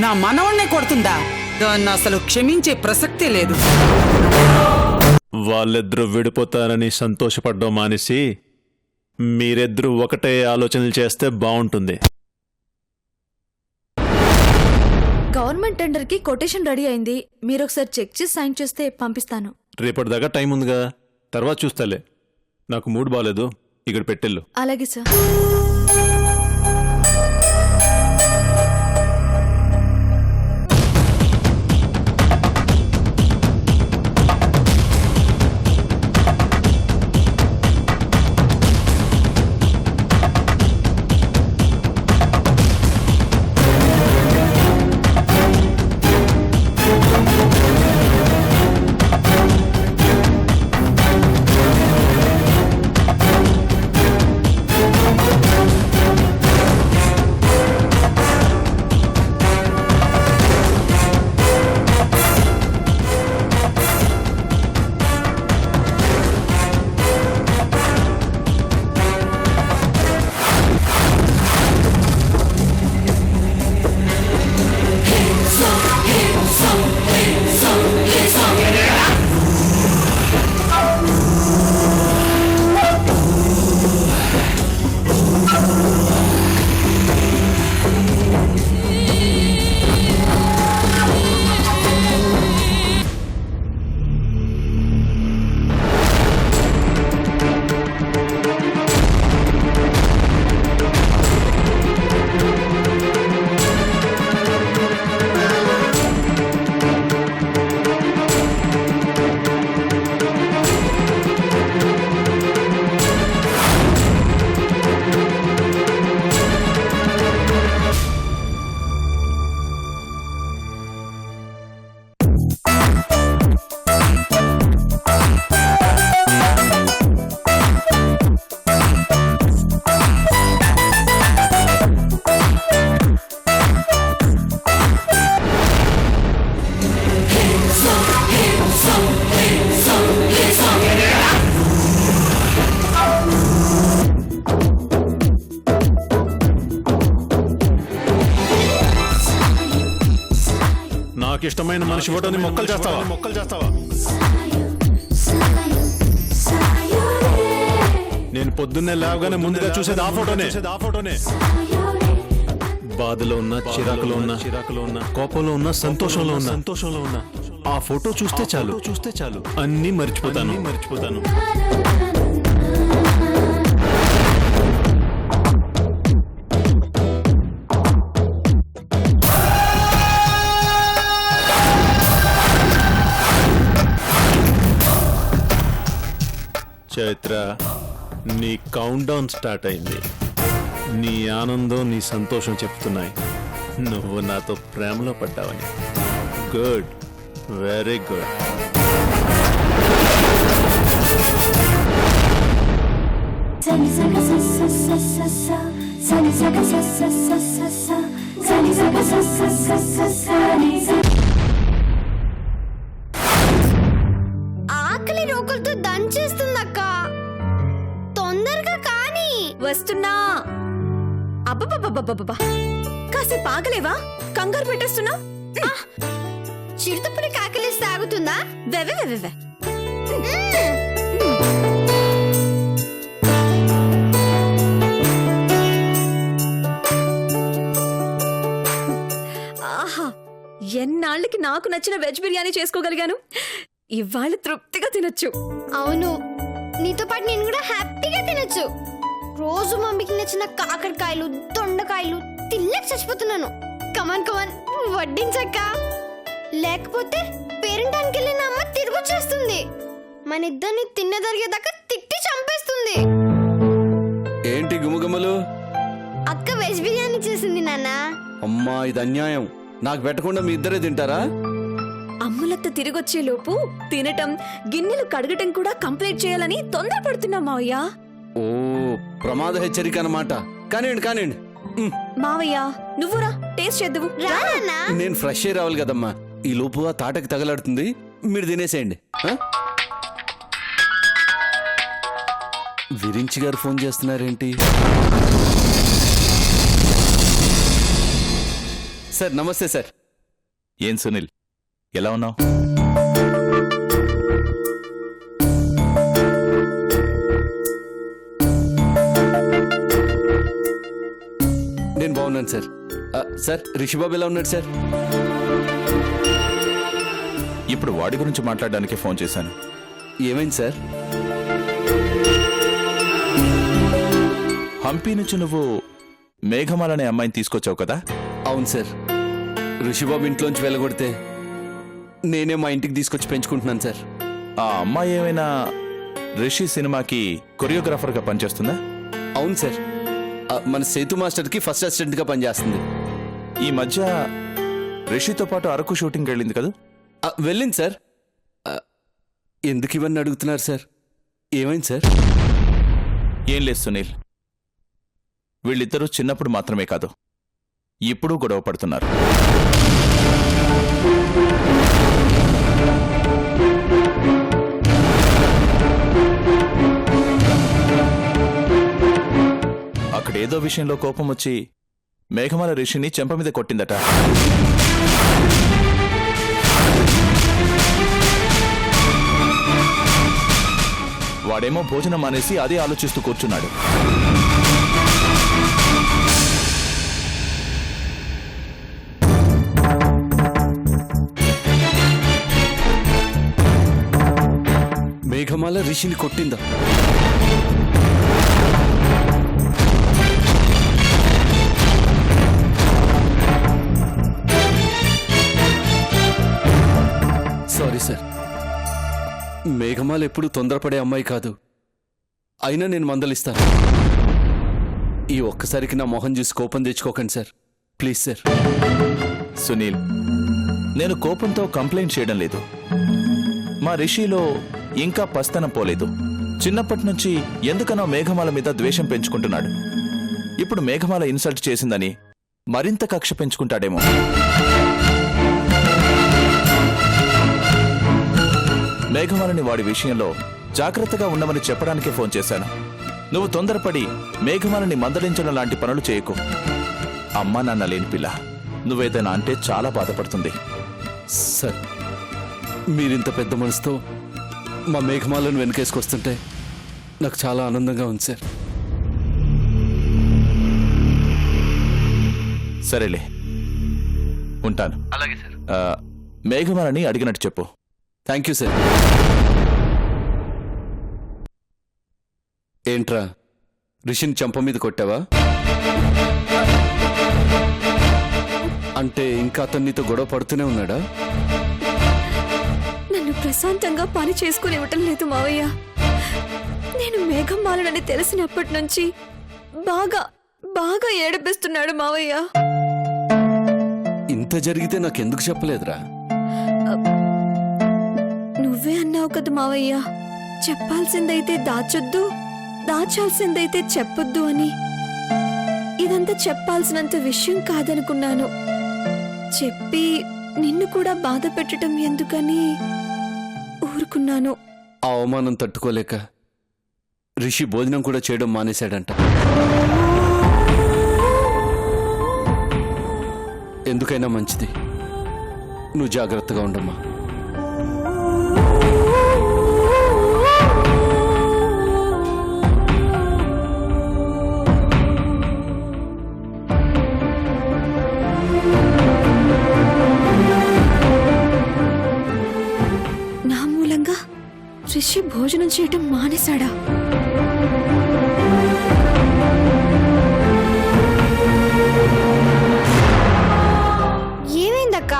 నా మనవణ్ణే కొడుతుందా? దాన్ని అసలు క్షమించే ప్రసక్తే లేదు. వాళ్ళిద్దరూ విడిపోతారని సంతోషపడ్డం మానేసి మీరిద్దరూ ఒకటే ఆలోచనలు చేస్తే బాగుంటుంది. గవర్నమెంట్ టెండర్ కి కొటేషన్ రెడీ అయింది. మీరు ఒకసారి చెక్ చేసి సైన్ చేస్తే పంపిస్తాను. రేపటిదాకా టైం ఉందిగా, తర్వాత చూస్తాలే. నాకు మూడ్ బాగాలేదు, ఇక్కడ పెట్టెళ్ళు. అలాగే సార్. నాకు ఇష్టమైన మనిషి ఫోటోని మొక్కలు చేస్తావా? నేను పొద్దున్నే లేవగానే ముందుగా చూసేది ఆ ఫోటోనే. బాధలో ఉన్నా, చిరాకులో ఉన్నా, కోపంలో ఉన్నా, సంతోషంలో ఉన్నా ఆ ఫోటో చూస్తే చాలు అన్నీ మర్చిపోతాను. చైత్ర, నీ కౌంట్ డౌన్ స్టార్ట్ అయింది. నీ ఆనందం, నీ సంతోషం చెప్తున్నాయి నువ్వు నాతో ప్రేమలో పడ్డావని. Good, very good. ఆకలి రోకలతో దంచేస్తుందక్క, తొందరగా కానీ. వస్తున్నా. అబ్బబ్బబ్బబ్బబ్బా, కాసేపు ఆగలేవా? కంగారు పెట్టేస్తున్నా. చిరుతపుడి కాకలిస్తే ఆగుతుందా? వెవెవెవెవె. ఆహా, ఎన్నాళ్ళకి నాకు నచ్చిన వెజ్ బిర్యానీ చేసుకోగలిగాను. ఇవాళ తృప్తిగా తినొచ్చు. అవును, నీతో పాటు నేను కూడా హ్యాపీగా తినొచ్చు. రోజు మమ్మీకి నచ్చిన కాకరకాయలు, దొండకాయలు తినలేక చచ్చిపోతున్నాను. కమాన్ వడ్డించక్క, లేకపోతే పేరెంటానికి వెళ్ళిన అమ్మ తిరిగి వచ్చేస్తుంది. మన ఇద్దరిని తిన్నదరిగేదాకా తిట్టి చంపేస్తుంది. ఏంటి గుమగుమలు? అక్క వెజ్ బిర్యానీ చేసింది నాన్న. అమ్మా, ఇది అన్యాయం. నాకు పెట్టకుండా మీ ఇద్దరే తింటారా? అమ్ములత్త తిరిగొచ్చే లోపు తినటం, గిన్నెలు కడగటం కూడా కంప్లీట్ చేయాలని తొందరపడుతున్నా మావయ్య. ఓ, ప్రమాద హెచ్చరిక అన్నమాట. కానివ్వండి. మావయ్య, నువ్వురా, టేస్ట్ చేద్దువు. నేను ఫ్రెష్ అయ్యి రావాలి కదమ్మా. ఈ లోపు ఆ తాటకి తగలాడుతుంది, మీరు తినేసేయండి. విరించి గారు ఫోన్ చేస్తున్నారేంటి? సార్ నమస్తే సార్. ఏం సునీల్, ఎలా ఉన్నావు? నేను బాగున్నాను సార్. సార్ రిషిబాబు ఎలా ఉన్నాడు సార్? ఇప్పుడు వాడి గురించి మాట్లాడడానికే ఫోన్ చేశాను. ఏమైంది సార్? హంపీ నుంచి నువ్వు మేఘమాల అనే అమ్మాయిని తీసుకొచ్చావు కదా? అవును సార్. రిషిబాబు ఇంట్లోంచి వెళ్ళగొడితే నేనే మా ఇంటికి తీసుకొచ్చి పెంచుకుంటున్నాను సార్. ఆ అమ్మాయి ఏమైనా రిషి సినిమాకి కొరియోగ్రాఫర్గా పనిచేస్తుందా? అవును సార్. మన సేతు మాస్టర్కి ఫస్ట్ అసిస్టెంట్గా పనిచేస్తుంది. ఈ మధ్య రిషితో పాటు అరకు షూటింగ్ వెళ్ళింది కదా? వెళ్ళింది సార్. ఎందుకు ఇవన్నీ అడుగుతున్నారు సార్? ఏమైంది సార్? ఏం లేదు సునీల్, వీళ్ళిద్దరూ చిన్నప్పుడు మాత్రమే కాదు, ఇప్పుడు గొడవ పడుతున్నారు. అక్కడేదో విషయంలో కోపం వచ్చి మేఘమాల రిషిని చెంప మీద కొట్టిందట. వాడేమో భోజనం మానేసి అదే ఆలోచిస్తూ కూర్చున్నాడు. మేఘమాల రిషిని కొట్టిందా? Sorry sir. మేఘమాల ఎప్పుడు తొందరపడే అమ్మాయి కాదు. అయినా నేను మందలిస్తాను. ఈ ఒక్కసారికి నా మొహం చూసి కోపం తెచ్చుకోకండి సార్, ప్లీజ్ సార్. సునీల్, నేను కోపంతో కంప్లైంట్ చేయడం లేదు. మా రిషిలో ఇంకా పస్తనం పోలేదు. చిన్నప్పటి నుంచి ఎందుకనో మేఘమాల మీద ద్వేషం పెంచుకుంటున్నాడు. ఇప్పుడు మేఘమాల ఇన్సల్ట్ చేసిందని మరింత కక్ష పెంచుకుంటాడేమో. మేఘమాలని వాడి విషయంలో జాగ్రత్తగా ఉండమని చెప్పడానికే ఫోన్ చేశాను. నువ్వు తొందరపడి మేఘమాలని మందలించడం లాంటి పనులు చేయకు. అమ్మా నాన్న లేని పిల్ల, నువ్వేదైనా అంటే చాలా బాధపడుతుంది. సార్, మీరింత పెద్ద మనసుతో మా మేఘమాలను వెనకేసుకొస్తుంటే నాకు చాలా ఆనందంగా ఉంది సార్. సరేలే, ఉంటాను. అలాగే సార్. మేఘమాలని అడిగినట్టు చెప్పు. Thank you sir. ఏంట్రా, రిషిని చంప మీద కొట్టావా? అంటే ఇంకా అతన్నితో గొడవ పడుతూనే ఉన్నాడా? నన్ను ప్రశాంతంగా పని చేసుకుని ఇవ్వటం లేదు మావయ్య. నేను మేఘమాలనని తెలిసినప్పటి నుంచి బాగా బాగా ఏడిపిస్తున్నాడు మావయ్య. ఇంత జరిగితే నాకెందుకు చెప్పలేదురా? నువ్వే అన్నావు కదా మావయ్య, చెప్పాల్సిందైతే దాచొద్దు, దాచాల్సిందైతే చెప్పొద్దు అని. ఇదంతా చెప్పాల్సినంత విషయం కాదనుకున్నాను. చెప్పి నిన్ను కూడా బాధ పెట్టడం ఎందుకని ఊరుకున్నాను. ఆ అవమానం తట్టుకోలేక రిషి భోజనం కూడా చేయడం మానేశాడంట. ఎందుకైనా మంచిది, నువ్వు జాగ్రత్తగా ఉండమ్మా. నా మూలంగా రిషి భోజనం చేయటం మానేశాడా? ఏమైందక్క?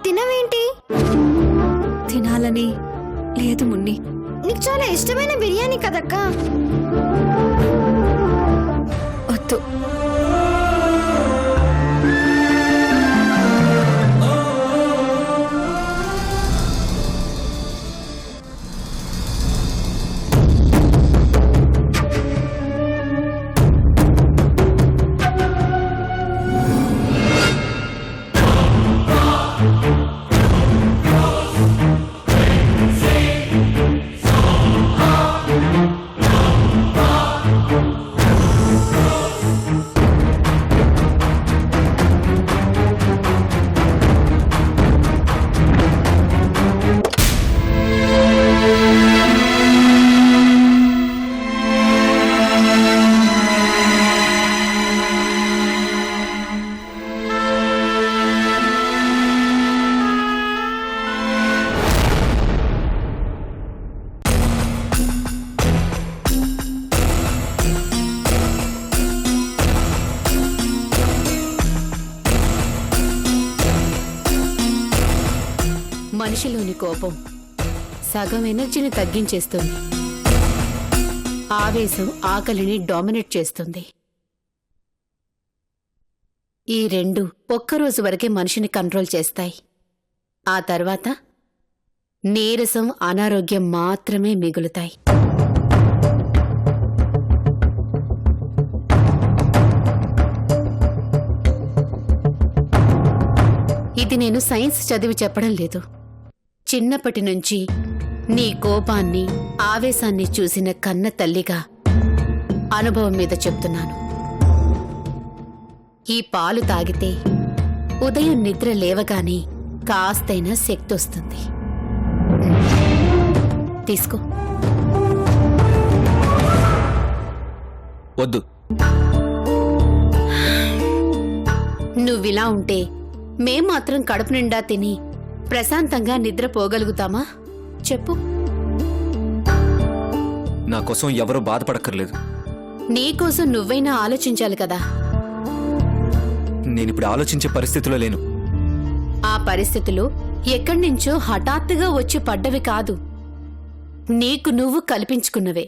తినవేంటి? తినాలని లేదు మున్ని. నీకు చాలా ఇష్టమైన బిర్యానీ కదక్క. వద్దు. మనిషిలోని కోపం సగం ఎనర్జీని తగ్గించేస్తుంది. ఆవేశం ఆకలిని డామినేట్ చేస్తుంది. ఈ రెండు ఒక్కరోజు వరకే మనిషిని కంట్రోల్ చేస్తాయి. ఆ తర్వాత నీరసం, అనారోగ్యం మాత్రమే మిగులుతాయి. ఇది నేను సైన్స్ చదివి చెప్పడం లేదు. చిన్నప్పటి నుంచి నీ కోపాన్ని, ఆవేశాన్ని చూసిన కన్న తల్లిగా అనుభవం మీద చెప్తున్నాను. ఈ పాలు తాగితే ఉదయం నిద్ర లేవగానే కాస్తైనా శక్తి వస్తుంది. తీసుకో. వద్దు. నువ్విలా ఉంటే మేం మాత్రం కడుపు నిండా తిని ప్రశాంతంగా నిద్రపోగలుగుతామా చెప్పు? నా కోసం ఎవరూ బాధపడక్కర్లేదు. నీకోసం నువ్వైనా ఆలోచించాలి కదా. నేనిప్పుడు ఆలోచించే పరిస్థితిలో లేను. ఆ పరిస్థితులు ఎక్కడి నుంచో హఠాత్తుగా వచ్చి పడ్డవి కాదు, నీకు నువ్వు కల్పించుకున్నవే.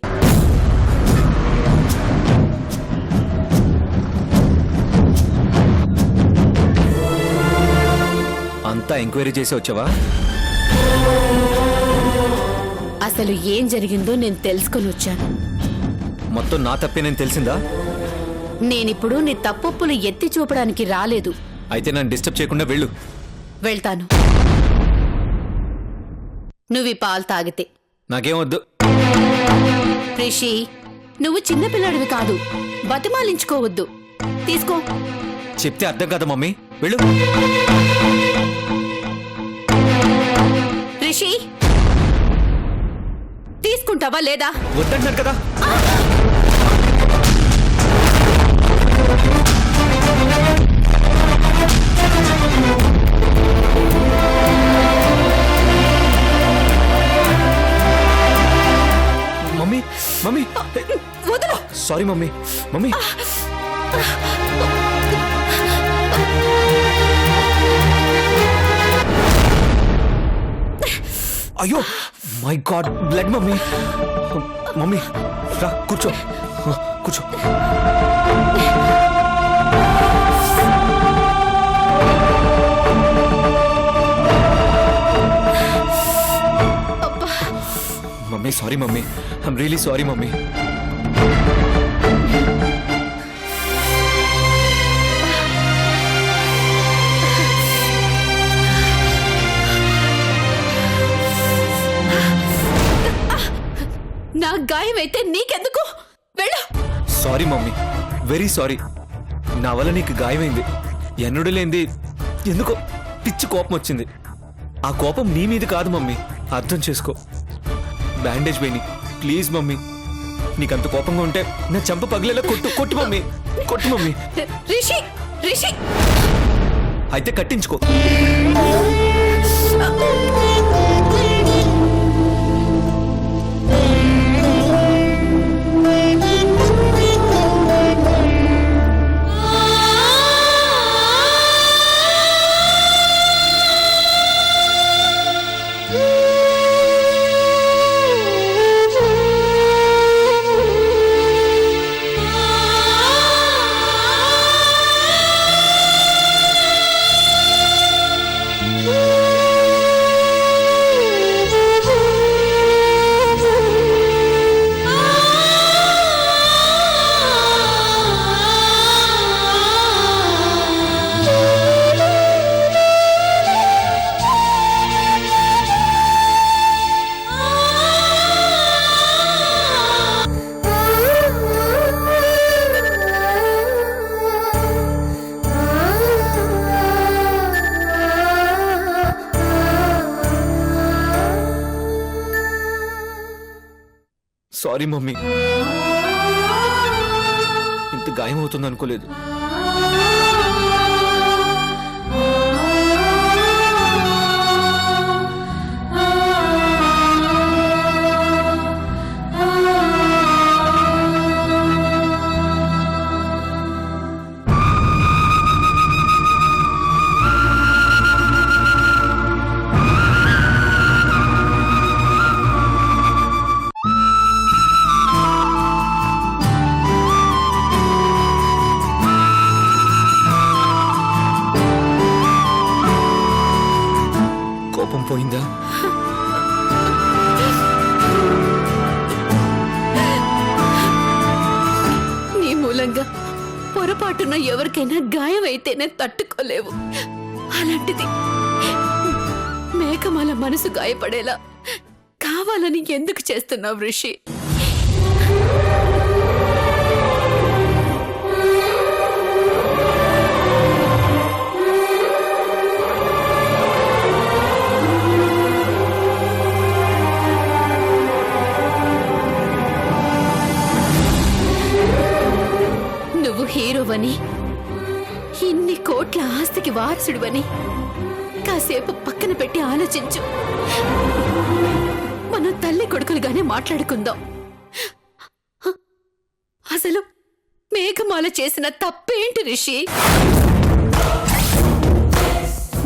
అంతా ఎంక్వైరీ చేసి వచ్చావా? అసలు ఏం జరిగిందో నేను తెలుసుకొని వచ్చాను. మొత్తం నా తప్పేనని తెలిసిందా? నేనిప్పుడు నీ తప్పొప్పులు ఎత్తి చూపడానికి రాలేదు. అయితే నన్ను డిస్టర్బ్ చేయకుండా వెళ్ళు. వెళ్తాను. నువ్వు పాలు తాగితే. నాకేం వద్దు. రిషి, నువ్వు చిన్నపిల్లాడివి కాదు, బతిమాలించుకోవద్దు. తీసుకో. చెప్తే అర్థం కదా మమ్మీ. వెళ్ళు. రిషి, తీసుకుంటావా లేదా? వద్దంటాను కదా. మమ్మీ, మమ్మీ, వదలు. Sorry mummy. మమ్మీ, అయ్యో my God, blood mummy. Mummy రా, కూర్చో కూర్చో. Mummy sorry mummy, I'm really sorry mummy. నా గాయం అయితే నీకెందుకు? వెళ్ళు. Sorry mummy, very sorry. నా వల్ల నీకు గాయమైంది. ఎన్నడూ లేనిది ఎందుకో పిచ్చి కోపం వచ్చింది. ఆ కోపం నీ మీద కాదు మమ్మీ, అర్థం చేసుకో. బ్యాండేజ్ వేని ప్లీజ్ మమ్మీ. నీకంత కోపంగా ఉంటే నా చంప పగిలేలా కొట్టు. కొట్టు మమ్మీ, కొట్టు మమ్మీ. రిషి, రిషి. అయితే కట్టించుకో. సారీ మమ్మీ, ఇంత గాయం అవుతుంది అనుకోలేదు. కోపం పోయిందా? నీ మూలంగా పొరపాటున ఎవరికైనా గాయం అయితేనే తట్టుకోలేవు. అలాంటిది మేఘమాల మనసు గాయపడేలా కావాలని ఎందుకు చేస్తున్నావు రిషి? నువ్వు హీరోవని, ఇన్ని కోట్ల ఆస్తికి వారసుడివని కాసేపు పక్కన పెట్టి ఆలోచించు. మనం తల్లి కొడుకులుగానే మాట్లాడుకుందాం. అసలు మేఘమాల చేసిన తప్పేంటి రిషి?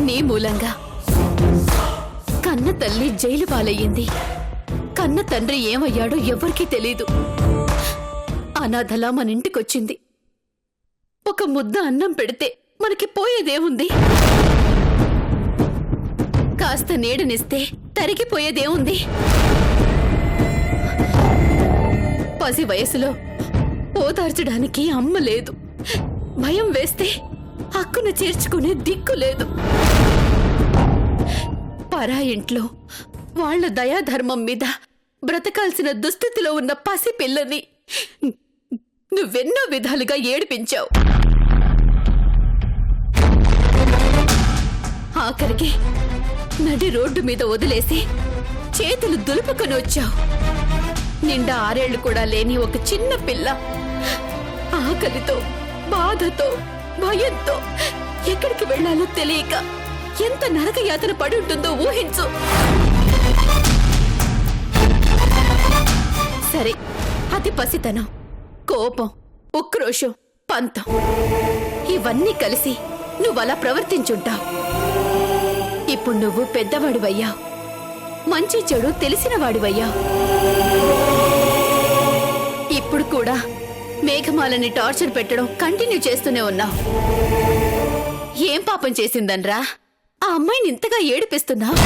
నీ మూలంగా కన్న తల్లి జైలు పాలయ్యింది. కన్న తండ్రి ఏమయ్యాడో ఎవరికీ తెలీదు. అనాథలా మన ఇంటికొచ్చింది. ఒక ముద్ద అన్నం పెడితే మనకి పోయేదేముంది? కాస్త నీడనిస్తే తరిగిపోయేదేముంది? పసి వయసులో ఓదార్చడానికి అమ్మ లేదు. భయం వేస్తే హక్కును చేర్చుకునే దిక్కు లేదు. పరా ఇంట్లో వాళ్ల దయాధర్మం మీద బ్రతకాల్సిన దుస్థితిలో ఉన్న పసి పిల్లని నువ్వెన్నో విధాలుగా ఏడిపించావు. ఆఖరికి నడి రోడ్డు మీద వదిలేసి చేతులు దులుపుకొని వచ్చావు. నిండా 6 ఏళ్లు కూడా లేని ఒక చిన్న పిల్ల ఆకలితో, బాధతో, భయంతో ఎక్కడికి వెళ్లాలో తెలియక ఎంత నరకయాతన పడి ఉంటుందో ఊహించు. సరే, అది పసితనం, కోపం, ఉక్రోషం, పంతం ఇవన్నీ కలిసి నువ్వలా ప్రవర్తించుంటావు. ఇప్పుడు నువ్వు పెద్దవాడివయ్యావు. మంచి చెడు తెలిసిన వాడివయ్యావు. ఇప్పుడు కూడా మేఘమాలని టార్చర్ పెట్టడం కంటిన్యూ చేస్తూనే ఉన్నావు. ఏం పాపం చేసిందన్రా ఆ అమ్మాయిని ఇంతగా ఏడిపిస్తున్నావు?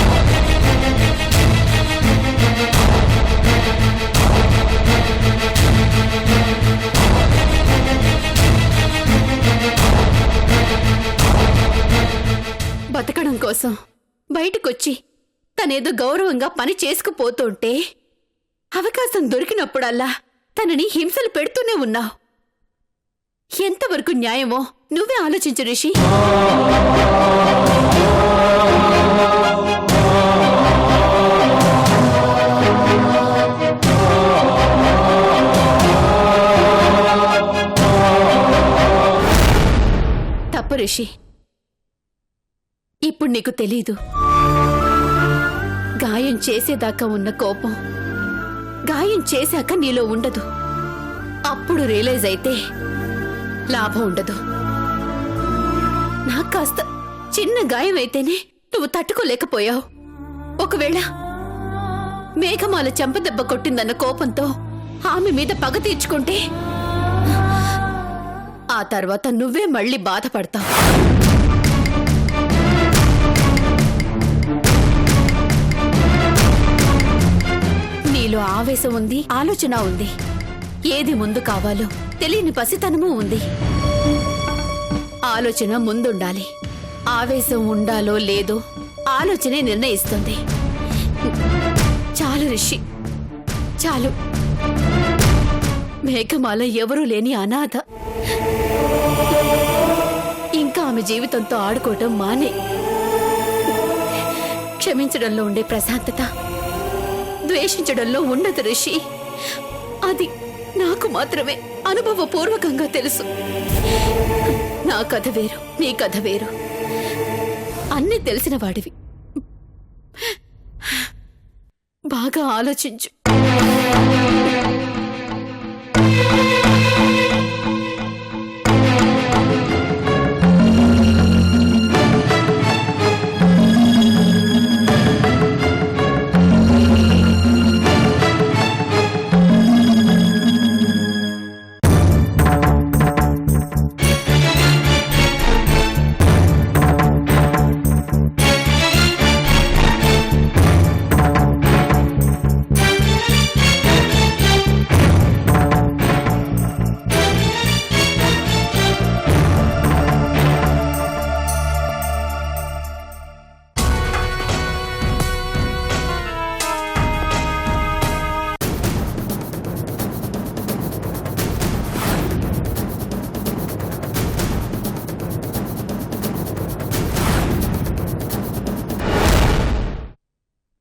బతకడం కోసం బయటకొచ్చి తనేదో గౌరవంగా పని చేసుకుపోతుంటే అవకాశం దొరికినప్పుడల్లా తనని హింసలు పెడుతూనే ఉన్నావు. ఎంతవరకు న్యాయమో నువ్వే ఆలోచించు రిషి. తప్పు రిషి. ఇప్పుడు నీకు తెలీదు. గాయం చేసేదాకా ఉన్న కోపం గాయం చేశాక నీలో ఉండదు. అప్పుడు రియలైజ్ అయితే లాభం ఉండదు. నాకు కాస్త చిన్న గాయం అయితేనే నువ్వు తట్టుకోలేకపోయావు. ఒకవేళ మేఘమాల చెంపదెబ్బ కొట్టిందన్న కోపంతో ఆమె మీద పగ తీర్చుకుంటే ఆ తర్వాత నువ్వే మళ్ళీ బాధపడతావు. నీలో ఆవేశం ఉంది, ఆలోచన ఉంది. ఏది ముందు కావాలో తెలియని పసితనము ఉంది. ఆలోచన ముందుండాలి. ఆవేశం ఉండాలో లేదో ఆలోచనే నిర్ణయిస్తుంది. చాలు రిషి, చాలు. మేఘమాల ఎవరూ లేని అనాథ. ఇంకా ఆమె జీవితంతో ఆడుకోవటం మానే. క్షమించడంలో ఉండే ప్రశాంతత ద్వేషించడంలో ఉండదు రిషి. అది నాకు మాత్రమే అనుభవపూర్వకంగా తెలుసు. నా కథ వేరు, నీ కథ వేరు. అన్నీ తెలిసిన వాడివి. బాగా ఆలోచించు.